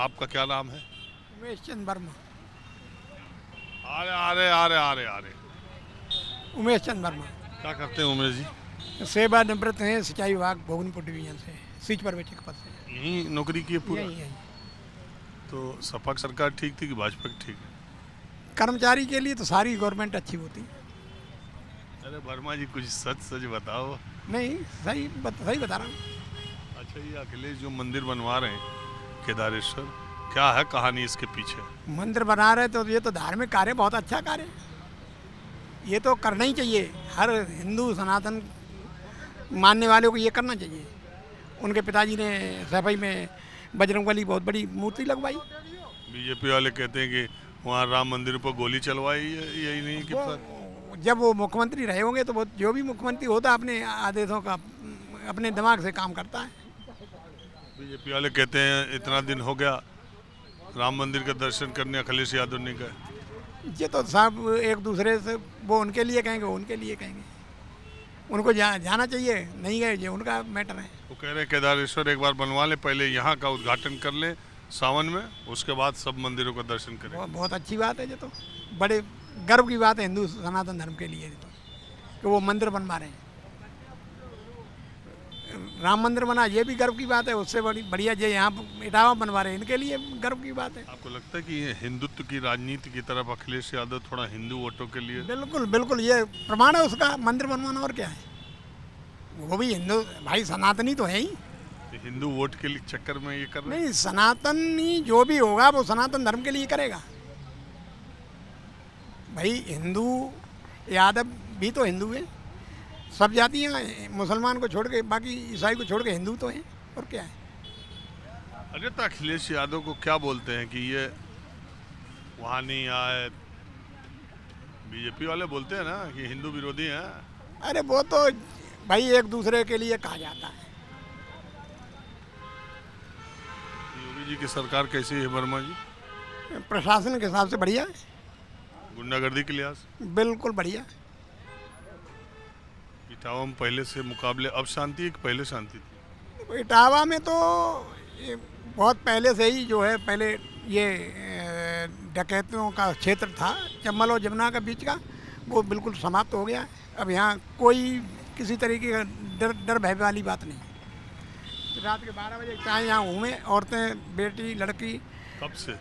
आपका क्या नाम है? उमेश चंद वर्मा। आ रहे। उमेश चंद वर्मा क्या करते हैं उमेश जी? सेवानिवृत्त हैं सिंचाई विभाग भोगनपुर डिवीजन से, सीट पर्यवेक्षक के पद से। यहीं नौकरी की है पूरा? यही यही तो सपा की सरकार ठीक थी कि भाजपा की ठीक है? कर्मचारी के लिए तो सारी गवर्नमेंट अच्छी होती। अरे वर्मा जी कुछ सच सच बताओ। नहीं, सही बता रहा हूँ। अच्छा, ये अखिलेश जो मंदिर बनवा रहे हैं केदारेश्वर, क्या है कहानी इसके पीछे? मंदिर बना रहे तो ये तो धार्मिक कार्य, बहुत अच्छा कार्य है। ये तो करना ही चाहिए, हर हिंदू सनातन मानने वालों को ये करना चाहिए। उनके पिताजी ने सफाई में बजरंगबली बहुत बड़ी मूर्ति लगवाई। बीजेपी वाले कहते हैं कि वहाँ राम मंदिर पर गोली चलवाई, यही नहीं कि वो जब वो मुख्यमंत्री रहे होंगे तो वो जो भी मुख्यमंत्री होता अपने आदेशों का अपने दिमाग से काम करता है। बीजेपी वाले कहते हैं इतना दिन हो गया राम मंदिर का दर्शन करने अखिलेश यादव नहीं गए। ये तो सब एक दूसरे से, वो उनके लिए कहेंगे, वो उनके लिए कहेंगे। उनको जाना चाहिए, नहीं गए ये उनका मैटर है। वो कह रहे हैं केदारेश्वर एक बार बनवा लें, पहले यहाँ का उद्घाटन कर लें सावन में, उसके बाद सब मंदिरों का दर्शन करें। बहुत अच्छी बात है। ये तो बड़े गर्व की बात है हिंदू सनातन धर्म के लिए तो, कि वो मंदिर बनवा रहे हैं। राम मंदिर बना, ये भी गर्व की बात है। उससे बड़ी बढ़िया जो यहाँ इटावा बनवा रहे हैं, इनके लिए गर्व की बात है। आपको लगता है कि ये हिंदुत्व की राजनीति की तरफ अखिलेश यादव थोड़ा हिंदू वोटों के लिए? बिल्कुल बिल्कुल, ये प्रमाण है उसका, मंदिर बनवाना। और क्या है, वो भी हिंदू भाई, सनातनी तो है ही। हिंदू वोट के लिए चक्कर में ये कर रहे हैं? नहीं, सनातनी जो भी होगा वो सनातन धर्म के लिए करेगा भाई। हिंदू यादव भी तो हिंदू है, सब जातियाँ, मुसलमान को छोड़ के, बाकी ईसाई को छोड़ के हिंदू तो हैं। और क्या है। अरे तो अखिलेश यादव को क्या बोलते हैं कि ये वहाँ नहीं आए? बीजेपी वाले बोलते हैं ना कि हिंदू विरोधी हैं। अरे वो तो भाई एक दूसरे के लिए कहा जाता है। योगी जी की सरकार कैसी है वर्मा जी? प्रशासन के हिसाब से बढ़िया है, गुंडागर्दी के लिहाज से? बिल्कुल बढ़िया। इटावा में पहले से मुकाबले अब शांति है कि पहले शांति थी? इटावा में तो ये बहुत पहले से ही जो है, पहले ये डकैतियों का क्षेत्र था, चंबल और जमुना का बीच का, वो बिल्कुल समाप्त हो गया है। अब यहाँ कोई किसी तरीके का डर भय वाली बात नहीं। रात के 12 बजे चाहे यहाँ घूमें, औरतें, बेटी, लड़की। कब से?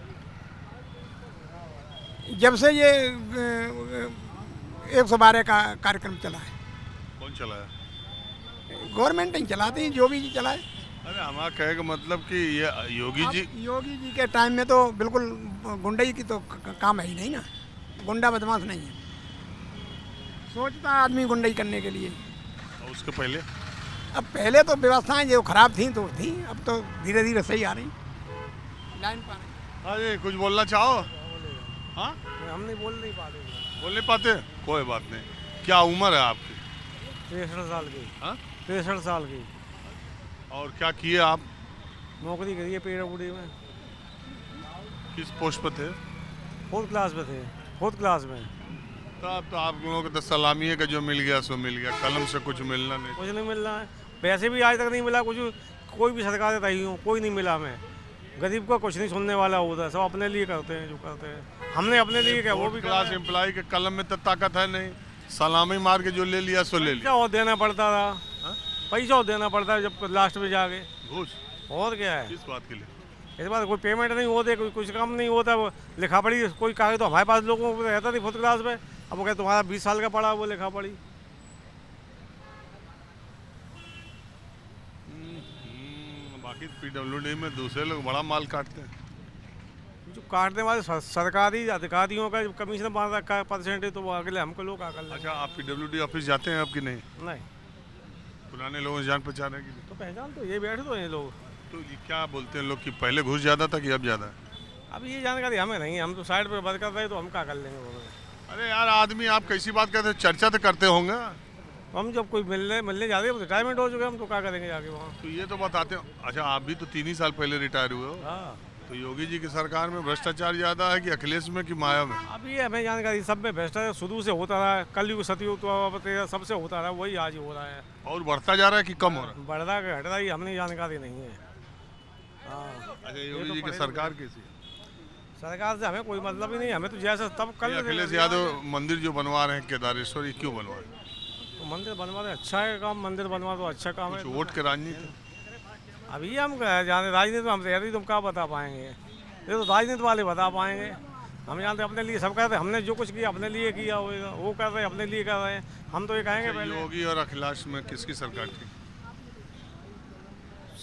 जब से ये 112 का कार्यक्रम चला है। कौन चलाया? गवर्नमेंट नहीं चलाती, जो भी चलाए। अरे हमारा कहे का मतलब कि ये योगी जी के टाइम में तो बिल्कुल गुंडई की तो काम है ही नहीं ना। गुंडा बदमाश नहीं है, सोचता आदमी गुंडई करने के लिए। और उसके पहले? अब पहले तो व्यवस्थाएं जो खराब थी तो थी, अब तो धीरे धीरे सही आ रही, लाइन पा रही। अरे कुछ बोलना चाहो? हाँ, हम नहीं बोल नहीं पाते। बोल नहीं पाते? कोई बात नहीं। क्या उम्र है आपकी? 63 साल की। हाँ, 63 साल की। और क्या किए आप? नौकरी करी है पेड़ापुड़ी में। किस पोस्ट पर थे? 4th क्लास में थे, 4th क्लास में। तब तो आप लोगों को तो सलामी है कि जो मिल गया सो मिल गया, कलम से कुछ मिलना नहीं। कुछ नहीं मिल रहा है, पैसे भी आज तक नहीं मिला कुछ। कोई भी सरकार रही हो, कोई नहीं मिला हमें। गरीब का कुछ नहीं सुनने वाला होता है, सब अपने लिए करते हैं जो करते हैं। हमने अपने लिए क्या, वो भी क्लास एम्प्लॉय के कलम में तो ताकत है नहीं, सलामी मार के जो ले लिया सो ले लिया। पैसा और देना पड़ता था, पैसा और देना पड़ता है जब लास्ट में जाके। घूस? और क्या है, किस बात के लिए? इस बात कोई पेमेंट नहीं होते, कोई कुछ काम नहीं होता। वो लिखा पढ़ी कोई कागज तो हमारे पास लोगों को रहता थी 4th क्लास में। अब वो कहते तुम्हारा 20 साल का पढ़ा, वो लिखा पढ़ी। बाकी पीडब्ल्यूडी में दूसरे लोग बड़ा माल काटते हैं। जो काटने वाले सरकारी अधिकारियों का कमीशन बांध रखा है परसेंटेज, तो वो अगले हमको लोग आकर लेंगे। अच्छा, आप पीडब्ल्यूडी ऑफिस जाते हैं अब कि नहीं? नहीं, पुराने लोगों से जान पहचान है कि नहीं? तो पहचान तो ये बैठे तो ये लोग। तो ये क्या बोलते हैं लोग कि पहले घुस ज़्यादा था कि अब ज़्यादा है? अब ये जानकारी हमें नहीं है, हम तो साइड पे बंद कर रहे हैं, तो हम क्या कर लेंगे वो। अरे यार आदमी, आप कैसी बात करते हैं? चर्चा तो करते होंगे। हम जब कोई मिलने जा रहे हैं, रिटायरमेंट हो चुके हैं, हम तो क्या करेंगे जाके वहाँ। तो ये तो बताते हो। अच्छा, आप भी तो 3 ही साल पहले रिटायर हुए हो। हाँ, तो योगी जी की सरकार में भ्रष्टाचार ज़्यादा है कि अखिलेश में कि माया में? अभी हमें जानकारी सब में भ्रष्टाचार शुरू से होता रहा है, कलयुग सतयुग तो सबसे होता रहा, वही आज हो रहा है। और बढ़ता जा रहा है कि कम हो रहा है? बढ़ता के घट रहा है, हमने जानकारी नहीं है। हाँ, अच्छा, ये योगी तो जी की पहले सरकार कैसी है? सरकार से हमें कोई मतलब ही नहीं, हमें तो जैसा तब कर ये लेते अखिलेश हैं। यादव मंदिर जो बनवा रहे हैं केदारेश्वर, ये क्यों बनवा रहे हैं? तो मंदिर बनवा दे, अच्छा है काम, मंदिर बनवा तो अच्छा काम है। कुछ वोट के राजनीति है? अभी हम जाने राजनीति में हम रहते तुम क्या बता पाएंगे, ये तो राजनीति वाले बता पाएंगे। हम जानते अपने लिए सब कहते, हमने जो कुछ किया अपने लिए किया होगा, वो कर रहे हैं अपने लिए कर रहे हैं, हम तो ये कहेंगे अच्छा, पहले योगी और अखिलेश में किसकी सरकार थी?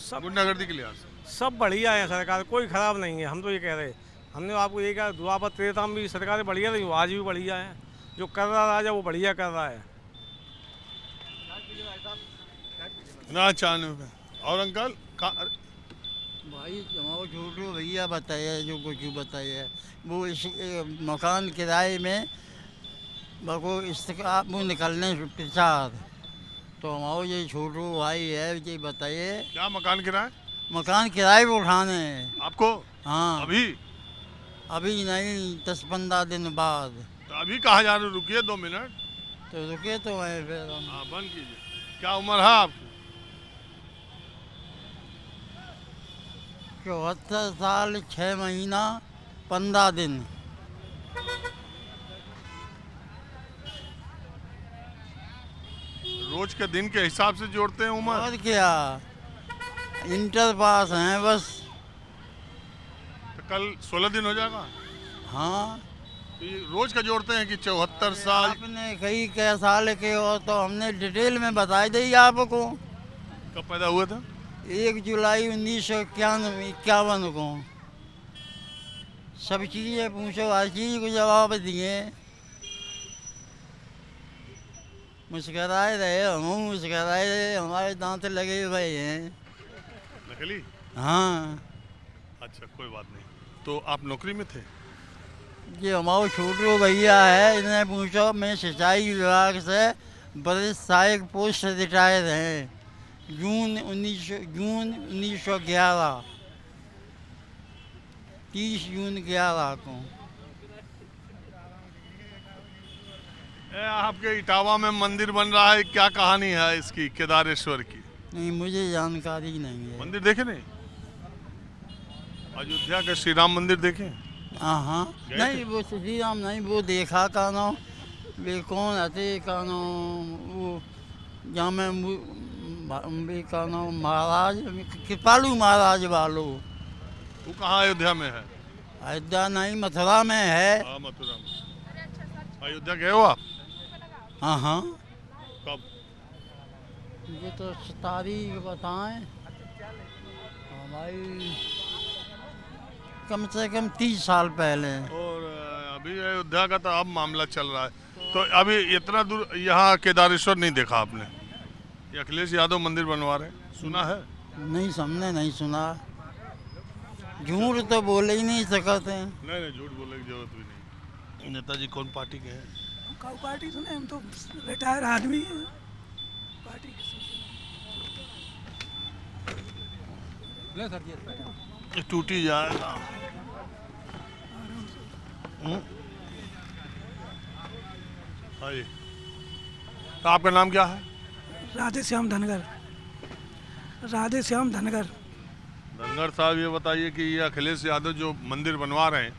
सब गुंडागर्दी के लिहाज से? सब बढ़िया है सरकार, कोई खराब नहीं है, हम तो ये कह रहे हैं। हमने आपको ये कहा द्वापर त्रेता में भी सरकारें बढ़िया रही, आज भी बढ़िया है, जो कर रहा राजा वो बढ़िया कर रहा है। ना चाहने में। और अंकल भाई जमाओ छोटो भैया बताइए जो कुछ बताइए, वो इस मकान किराए में बको इसका वो निकलने प्रचार, तो हमारो ये छोटो भाई है, ये बताइए क्या मकान किराए मकान किराए पे उठाने हैं। आपको? हाँ अभी? अभी नहीं, 10-15 दिन बाद। तो अभी कहाँ जा रहे? रुकिए 2 मिनट। तो रुके तो हैं फिर हम। हाँ, बंद कीजिए। क्या उम्र है आपकी? 74 साल 6 महीना 15 दिन। रोज के दिन के हिसाब से जोड़ते हैं उम्र? और क्या, इंटर पास हैं बस। तो कल 16 दिन हो जाएगा। हाँ, तो ये रोज का जोड़ते हैं कि 74 साल? आपने कई कै साल के हो तो हमने डिटेल में बता दी आपको। कब पैदा हुए थे? 1 जुलाई 1951 को। सब चीज़ें पूछो, हर चीज़ को जवाब दिए। मुस्कराए रहे, हम मुस्कराए रहे, हमारे दांत लगे हुए हैं। नकली? हाँ, अच्छा, कोई बात नहीं। तो आप नौकरी में थे? ये हमारे छोटू भैया है, इन्हें पूछो। मैं सिंचाई विभाग से वरिष्ठ सहायक पोस्ट रिटायर हैं, जून 1911, 30 जून 11 को। आपके इटावा में मंदिर बन रहा है, क्या कहानी है इसकी, केदारेश्वर की? नहीं, मुझे जानकारी नहीं है। मंदिर देखे नहीं? अयोध्या का श्री राम मंदिर देखे? हाँ, गए नहीं थे? वो श्री राम नहीं, वो देखा कानो, वे कौन आते कानो, वो जहाँ में कानो महाराज, कृपालू महाराज वालो। वो कहाँ अयोध्या में है? अयोध्या नहीं, मथुरा में है। हाँ, मथुरा में। अयोध्या गए हो आप? हाँ हाँ, कब? ये तो तारीख बताएं हमारी, कम से कम 30 साल पहले। और अभी अयोध्या का तो अब मामला चल रहा है, तो अभी इतना दूर यहाँ केदारेश्वर नहीं देखा आपने? ये अखिलेश यादव मंदिर बनवा रहे हैं, सुना है? नहीं, हमने नहीं सुना। झूठ तो बोले ही नहीं सकते हैं। नहीं नहीं, झूठ बोलने की जरूरत भी नहीं। नेताजी कौन पार्टी के हैं? हम पार्टी सुने, हम तो रिटायर आदमी हैं पार्टी। ये टूटी जाएगा। हाँ जी। तो आपका नाम क्या है? राधे श्याम धनगर। राधे श्याम धनगर। धनगर साहब, ये बताइए कि ये अखिलेश यादव जो मंदिर बनवा रहे हैं,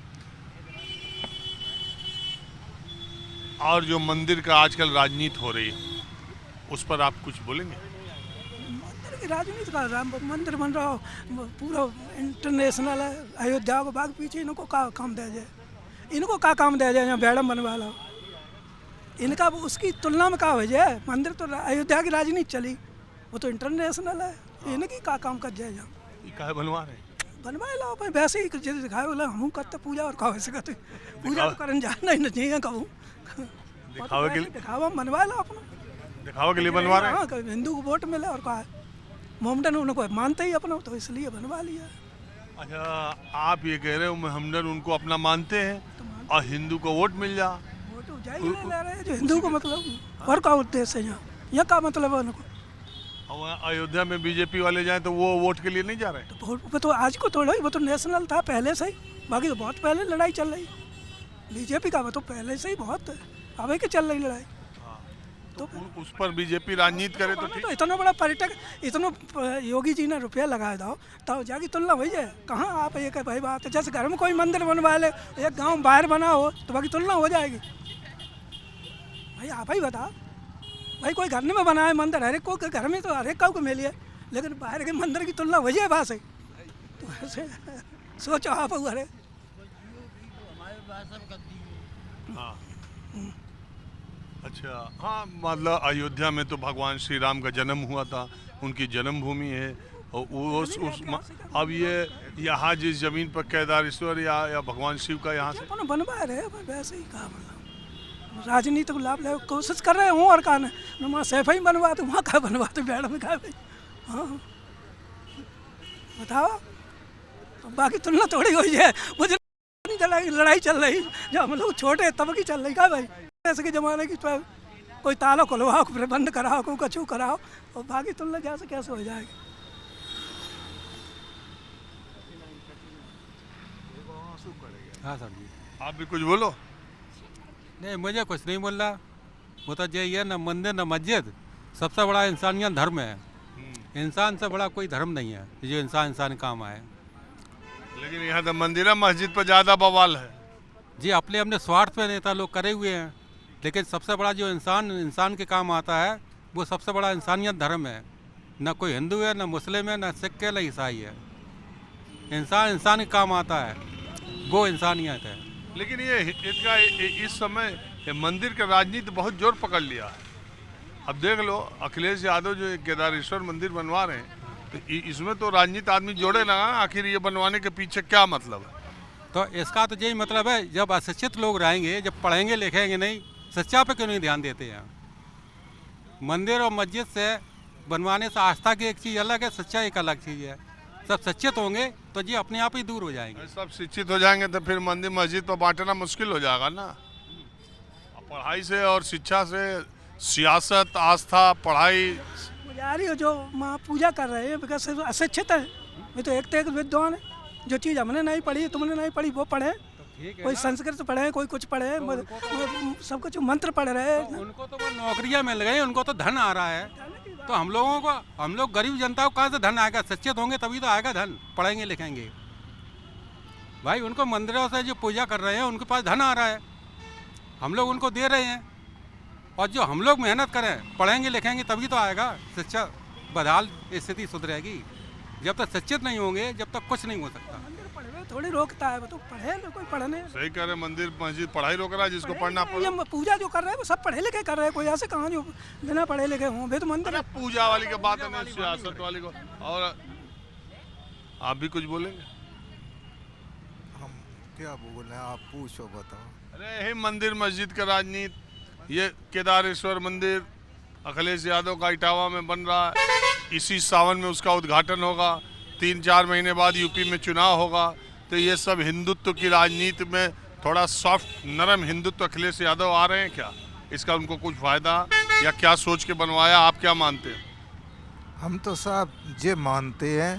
और जो मंदिर का आजकल राजनीति हो रही है, उस पर आप कुछ बोलेंगे? मंदिर की राजनीति का राम मंदिर बन रहा हो, पूरा इंटरनेशनल है। अयोध्या को बाग पीछे इनको का काम दिया जाए, इनको का काम दिया जाए, यहाँ बैडम बनवा लो इनका, उसकी तुलना में का हो जाए। मंदिर तो अयोध्या की राजनीति चली, वो तो इंटरनेशनल है, इनकी का काम कर जाए। यहाँ ये काहे बनवा रहे हैं? बनवाए लो भाई, वैसे ही जैसे दिखाए बोला हम करते पूजा, और कहा वैसे करते पूजा तो करन जाना ही नहीं कहूँ। दिखावे के लिए? दिखावा बनवा लो अपना, दिखावा के लिए बनवा रहे हैं? हाँ, हिंदू को वोट मिले और कहा मोहम्मदन उनको मानते ही अपना, तो इसलिए बनवा लिया। अच्छा, आप ये कह रहे हो मोहम्मदन उनको अपना मानते हैं और हिंदू को वोट मिल जा? वोट जाए ही नहीं ले रहे हैं जो हिंदू को, मतलब और का उद्देश्य है यहाँ का मतलब है उनको। और अयोध्या में बीजेपी वाले जाएं तो वो वोट के लिए नहीं जा रहे? तो वोट वो तो आज को थोड़ा ही, वो तो नेशनल था पहले से ही, बाकी तो बहुत पहले लड़ाई चल रही। बीजेपी का वो तो पहले से ही बहुत आगे के चल रही लड़ाई। तो उस पर बीजेपी राजनीति करे तो ठीक। तो इतना बड़ा पर्यटक इतना योगी जी ने रुपया लगाया दो तो जाके तुलना हुई है कहाँ आप ये कह भाई बात है जैसे घर में कोई मंदिर बनवा ले एक गांव बाहर बना हो तो बाकी तुलना हो जाएगी। भाई आप ही बताओ भाई कोई घर में बनाए मंदिर हर एक को घर में तो हर एक को मिली है लेकिन बाहर के मंदिर की तुलना वही है बात है। तो ऐसे सोचो आप अरे हाँ अच्छा हाँ मतलब अयोध्या में तो भगवान श्री राम का जन्म हुआ था, उनकी जन्मभूमि है और अब ये यहाँ जिस जमीन पर केदारेश्वर या भगवान शिव का यहाँ से बनवा रहे वैसे ही कहा मतलब राजनीति को लाभ ले कोशिश कर रहे हूँ और कहा ना वहाँ सैफा ही बनवा तो वहाँ कहा बनवा तो मैडम कहा भाई हाँ बताओ तो बाकी तुलना थोड़ी हुई है मुझे लड़ाई चल रही जब हम लोग छोटे तब की चल रही कहा भाई ऐसे के ज़माने की तो कोई ताला खुलवाओ फिर बंद कराओ कोई कछू कराओ और बाकी तुलना जैसे कैसे हो जाएगी। हाँ सर जी आप भी कुछ बोलो। नहीं मुझे कुछ नहीं बोल रहा, वो तो यही है ना मंदिर ना मस्जिद, सबसे बड़ा इंसानियत धर्म है। इंसान से बड़ा कोई धर्म नहीं है जो इंसान काम आए। लेकिन यहाँ तो मंदिर मस्जिद पर ज़्यादा बवाल है जी, अपने अपने स्वार्थ पे नेता लोग करे हुए हैं, लेकिन सबसे बड़ा जो इंसान के काम आता है वो सबसे बड़ा इंसानियत धर्म है। ना कोई हिंदू है, ना मुस्लिम है, ना सिख है, ना ईसाई है। इंसान के काम आता है, वो इंसानियत है। लेकिन ये इसका इस समय ये मंदिर का राजनीति बहुत जोर पकड़ लिया है। अब देख लो अखिलेश यादव जो केदारेश्वर मंदिर बनवा रहे हैं तो इसमें तो राजनीति आदमी जोड़े लगा ना, आखिर ये बनवाने के पीछे क्या मतलब है। तो इसका तो यही मतलब है, जब अशिक्षित लोग रहेंगे, जब पढ़ेंगे लिखेंगे नहीं, सच्चा पे क्यों नहीं ध्यान देते हैं। मंदिर और मस्जिद से बनवाने से आस्था की एक चीज़ अलग है, सच्चा एक अलग चीज़ है। सब शिक्षित होंगे तो जी अपने आप ही दूर हो जाएंगे। सब शिक्षित हो जाएंगे तो फिर मंदिर मस्जिद पर बांटना मुश्किल हो जाएगा ना। पढ़ाई से और शिक्षा से सियासत, आस्था, पढ़ाई पुजारी जो माँ पूजा कर रहे हैं बिकॉज अशिक्षित है। ये तो एक विद्वान है, जो चीज़ हमने नहीं पढ़ी तुमने नहीं पढ़ी वो पढ़े, कोई संस्कृत पढ़े कोई कुछ पढ़े, सब कुछ मंत्र पढ़ रहे हैं। तो उनको तो वो नौकरियां मिल गई, उनको तो धन आ रहा है। तो हम लोग गरीब जनता को कहाँ से धन आएगा। शिक्षित होंगे तभी तो आएगा धन, पढ़ेंगे लिखेंगे। भाई उनको मंदिरों से जो पूजा कर रहे हैं उनके पास धन आ रहा है, हम लोग उनको दे रहे हैं। और जो हम लोग मेहनत करें, पढ़ेंगे लिखेंगे तभी तो आएगा, शिक्षा बदहाल स्थिति सुधरेगी। जब तक शिक्षित नहीं होंगे जब तक कुछ नहीं हो सकता। थोड़ी रोकता है, वो तो पढ़े ना कोई पढ़ने। सही कह रहे, मंदिर मस्जिद पढ़ाई रोक रहा है, जिसको पढ़ना ये पूजा जो कर रहे हैं वो सब पढ़े लिखे कर रहे हैं, कोई ऐसे कहाँ जो बिना पढ़े लिखे हों। वे तो मंदिर पूजा वाली की बात है, सियासत वाली को। और आप भी कुछ बोलेंगे? हम क्या बोले, आप पूछो बताओ। अरे यही मंदिर मस्जिद का राजनीति, ये केदारेश्वर मंदिर अखिलेश यादव का इटावा में बन रहा है, इसी सावन में उसका उद्घाटन होगा, 3-4 महीने बाद यूपी में चुनाव होगा। तो ये सब हिंदुत्व की राजनीति में थोड़ा सॉफ्ट नरम हिंदुत्व अखिलेश यादव आ रहे हैं क्या? इसका उनको कुछ फ़ायदा या क्या सोच के बनवाया, आप क्या मानते हैं? हम तो साहब ये मानते हैं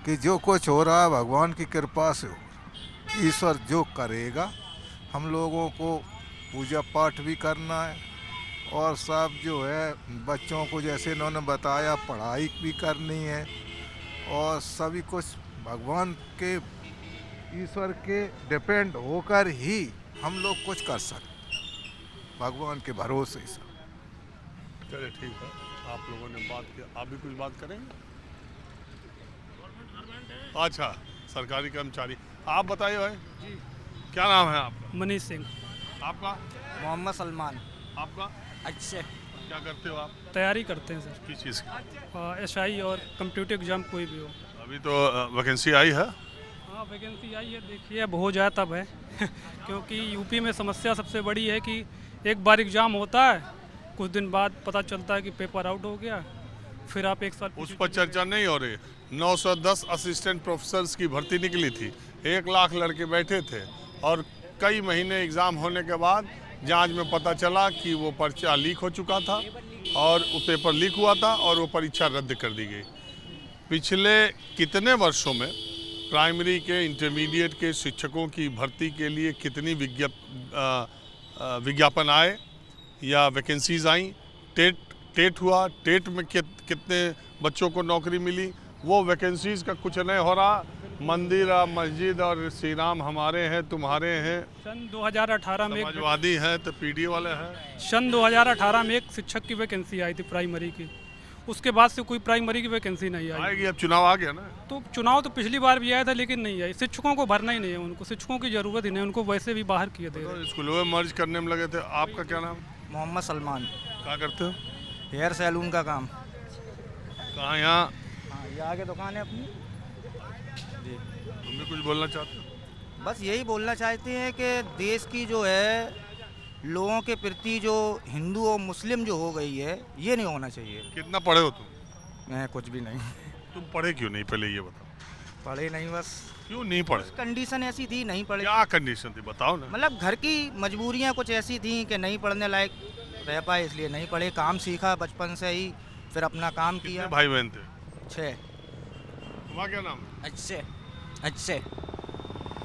कि जो कुछ हो रहा है भगवान की कृपा से हो। ईश्वर जो करेगा, हम लोगों को पूजा पाठ भी करना है और साहब जो है बच्चों को जैसे इन्होंने बताया पढ़ाई भी करनी है और सभी कुछ भगवान के ईश्वर के डिपेंड होकर ही हम लोग कुछ कर सकते, भगवान के भरोसे से। चलिए ठीक है, आप लोगों ने बात किया, आप भी कुछ बात करेंगे? अच्छा, सरकारी कर्मचारी, आप बताइए भाई जी, क्या नाम है आपका? मनीष सिंह। आपका? मोहम्मद सलमान। आपका? अच्छे। क्या करते हो आप? तैयारी करते हैं सर। किस चीज़ की? SI और कंप्यूटर एग्जाम कोई भी हो। अभी तो वैकेंसी आई है? हाँ वैकेंसी आई है, देखिए अब हो जाए तब है क्योंकि यूपी में समस्या सबसे बड़ी है कि एक बार एग्ज़ाम होता है, कुछ दिन बाद पता चलता है कि पेपर आउट हो गया, फिर आप एक साल उस पर चर्चा नहीं हो रही। 910 असिस्टेंट प्रोफेसर्स की भर्ती निकली थी, 1 लाख लड़के बैठे थे और कई महीने एग्ज़ाम होने के बाद जांच में पता चला कि वो पर्चा लीक हो चुका था और वो पेपर लीक हुआ था और वो परीक्षा रद्द कर दी गई। पिछले कितने वर्षों में प्राइमरी के, इंटरमीडिएट के शिक्षकों की भर्ती के लिए कितनी विज्ञापन आए या वैकेंसीज आई, टेट हुआ, टेट में कितने बच्चों को नौकरी मिली, वो वैकेंसीज का कुछ नहीं हो रहा। मंदिर और मस्जिद और श्री राम हमारे हैं तुम्हारे हैं, सन 2018 में समाजवादी हैं तो पीडी वाले हैं। सन 2018 में एक शिक्षक की वैकेंसी आई थी प्राइमरी की, उसके बाद से कोई प्राइमरी की वैकेंसी नहीं आई। आएगी, अब चुनाव आ गया ना। तो चुनाव तो पिछली बार भी आया था लेकिन नहीं आई। शिक्षकों को भरना ही नहीं है, उनको शिक्षकों की ज़रूरत ही नहीं, उनको वैसे भी बाहर किए दे रहे हैं। तो स्कूलों में मर्ज करने में लगे थे। आपका क्या नाम? मोहम्मद सलमान, क्या करते हो? हेयर सैलून का काम। कहाँ? यहाँ? हाँ, ये आगे दुकान है अपनी जी। तुम भी कुछ बोलना चाहते हो? बस यही बोलना चाहते हैं कि देश की जो है लोगों के प्रति जो हिंदू और मुस्लिम जो हो गई है, ये नहीं होना चाहिए। कितना पढ़े हो तुम? मैं कुछ भी नहीं। तुम पढ़े क्यों नहीं, पहले ये बताओ। पढ़े नहीं, बस क्यों नहीं पढ़े? कंडीशन ऐसी थी, नहीं पढ़े। क्या कंडीशन थी बताओ ना। मतलब घर की मजबूरियां कुछ ऐसी थी कि नहीं पढ़ने लायक रह पाए, इसलिए नहीं पढ़े। काम सीखा बचपन से ही, फिर अपना काम कितने किया। भाई बहन थे? 6। तुम्हारा क्या नाम है? अच्छे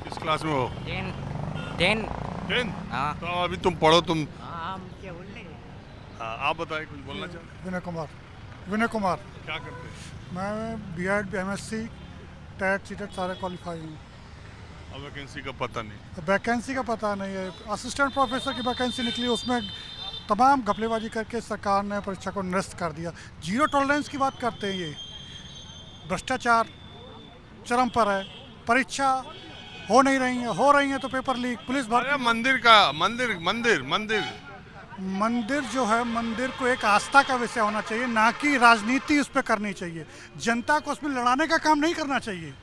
किस क्लास में हो? 10। 10? हाँ। तो अभी तुम पढ़ो। तुम हाँ, क्या बोल रहे? हाँ, आप बताएं, कुछ बोलना चाहते विनय कुमार। हैं? क्या करते हैं? मैं बीएड एमएससी टेट सीटेट सारे क्वालिफाई हूँ। अब वैकेंसी का पता नहीं। वैकेंसी का पता नहीं है। असिस्टेंट प्रोफेसर की वैकेंसी निकली, उसमें तमाम घपलेबाजी करके सरकार ने परीक्षा को निरस्त कर दिया। जीरो टॉलरेंस की बात करते हैं, ये भ्रष्टाचार चरम पर है। परीक्षा हो नहीं रही है, हो रही है तो पेपर लीक, पुलिस अरे भर्ती। मंदिर का मंदिर मंदिर जो है, मंदिर को एक आस्था का विषय होना चाहिए, ना कि राजनीति उस पर करनी चाहिए। जनता को उसमें लड़ाने का काम नहीं करना चाहिए।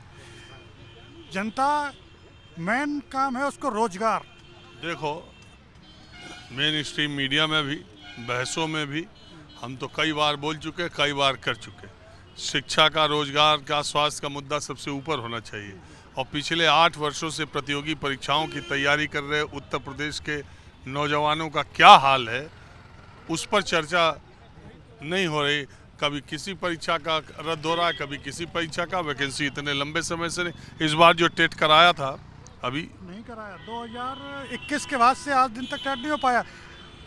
जनता मेन काम है उसको रोजगार। देखो, मेन स्ट्रीम मीडिया में भी, बहसों में भी हम तो कई बार बोल चुके, कई बार कर चुके। शिक्षा का, रोजगार का, स्वास्थ्य का मुद्दा सबसे ऊपर होना चाहिए। और पिछले 8 वर्षों से प्रतियोगी परीक्षाओं की तैयारी कर रहे उत्तर प्रदेश के नौजवानों का क्या हाल है, उस पर चर्चा नहीं हो रही। कभी किसी परीक्षा का रद्द हो रहा है, कभी किसी परीक्षा का। वैकेंसी इतने लंबे समय से नहीं। इस बार जो टेट कराया था अभी नहीं कराया, 2021 के बाद से आज दिन तक टेट नहीं हो पाया।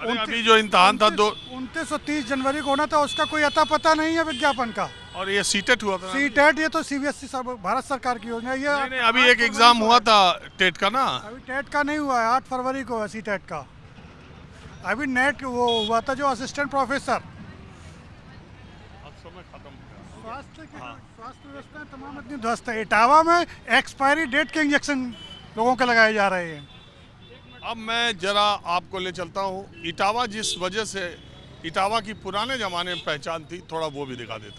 अभी जो इम्तहान था 29 और 30 जनवरी को होना था, उसका कोई अता पता नहीं है विज्ञापन का। और ये सीटेट हुआ था। सीटेट ये तो सीबीएसई भारत सरकार की योजना है। ये नहीं, अभी एक एग्जाम हुआ था टेट का ना। अभी टेट का नहीं हुआ है, 8 फरवरी को है सीटेट का। अभी नेट वो हुआ था जो असिस्टेंट प्रोफेसर। स्वास्थ्य व्यवस्था तमाम इतनी ध्वस्त है। इटावा में एक्सपायरी डेट के इंजेक्शन लोगों के लगाए जा रहे हैं। अब मैं जरा आपको ले चलता हूँ इटावा, जिस वजह से इटावा की पुराने ज़माने में पहचान थी, थोड़ा वो भी दिखा देता हूँ।